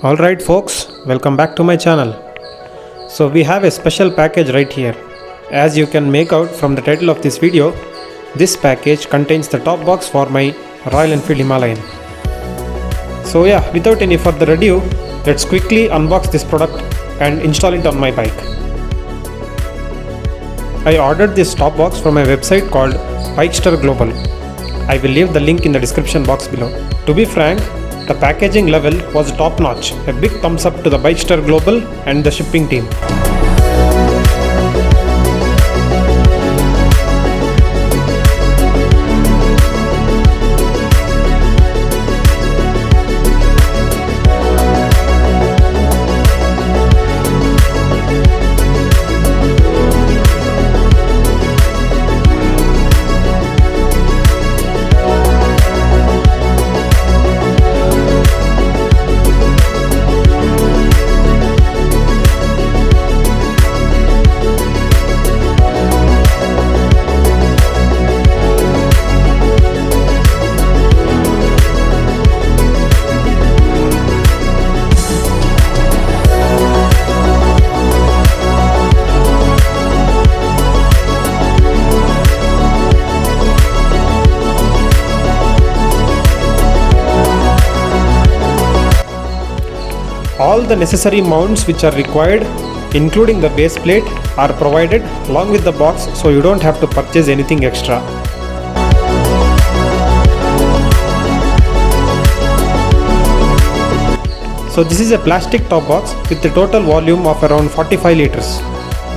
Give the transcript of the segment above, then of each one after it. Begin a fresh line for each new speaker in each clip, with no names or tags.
Alright folks, welcome back to my channel. So we have a special package right here. As you can make out from the title of this video, this package contains the top box for my Royal Enfield Himalayan. So yeah, without any further ado, let's quickly unbox this product and install it on my bike. I ordered this top box from a website called Bikester Global. I will leave the link in the description box below. To be frank, the packaging level was top notch. A big thumbs up to the Bikester Global and the shipping team. All the necessary mounts which are required, including the base plate, are provided along with the box, so you don't have to purchase anything extra. So this is a plastic top box with a total volume of around 45 liters.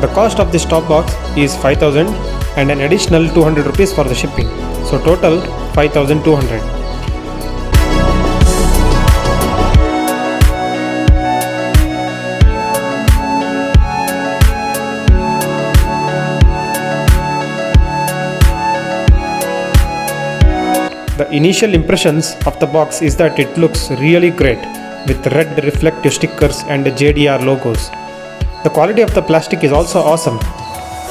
The cost of this top box is 5,000 and an additional 200 rupees for the shipping. So total 5,200. The initial impressions of the box is that it looks really great with red reflective stickers and JDR logos. The quality of the plastic is also awesome.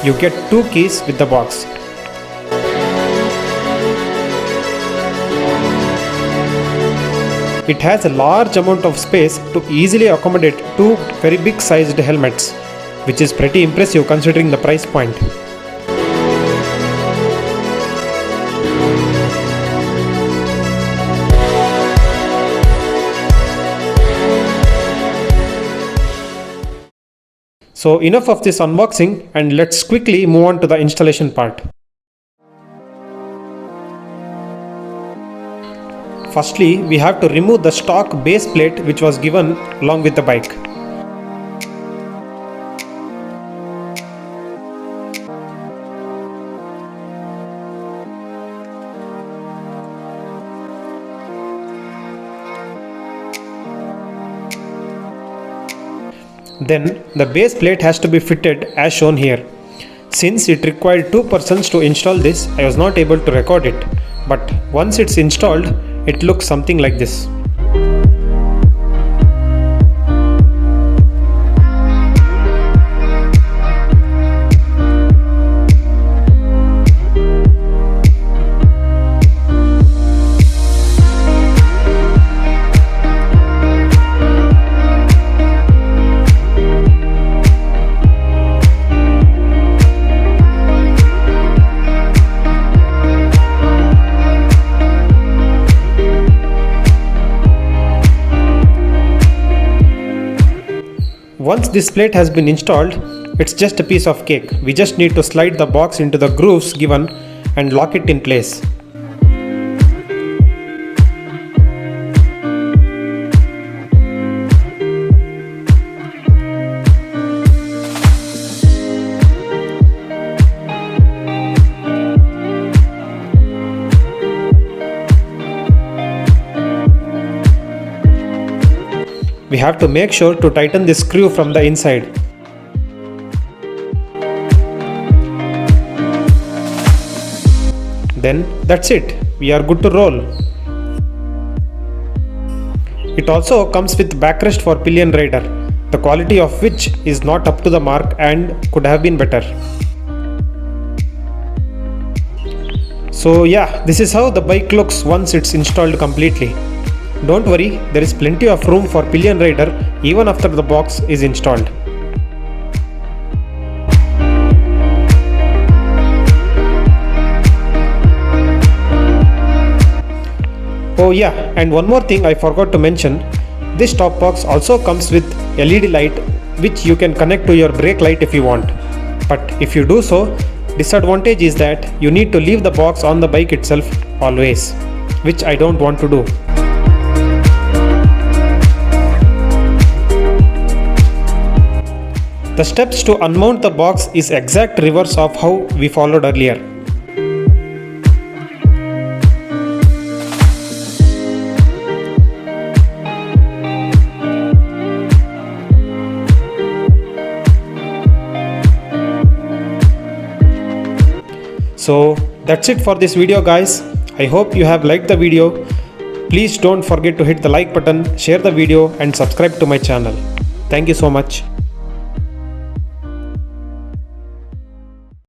You get 2 keys with the box. It has a large amount of space to easily accommodate 2 very big sized helmets, which is pretty impressive considering the price point. So enough of this unboxing and let's quickly move on to the installation part. Firstly, we have to remove the stock base plate which was given along with the bike. Then the base plate has to be fitted as shown here. Since it required 2 persons to install this, I was not able to record it. But once it's installed, it looks something like this. Once this plate has been installed, it's just a piece of cake. We just need to slide the box into the grooves given and lock it in place. We have to make sure to tighten this screw from the inside. Then that's it, we are good to roll. It also comes with backrest for pillion rider, the quality of which is not up to the mark and could have been better. So yeah, this is how the bike looks once it's installed completely. Don't worry, there is plenty of room for pillion rider even after the box is installed. Oh yeah, and one more thing I forgot to mention, this top box also comes with LED light which you can connect to your brake light if you want. But if you do so, disadvantage is that you need to leave the box on the bike itself always, which I don't want to do. The steps to unmount the box is exact reverse of how we followed earlier. So that's it for this video guys. I hope you have liked the video. Please don't forget to hit the like button, share the video and subscribe to my channel. Thank you so much.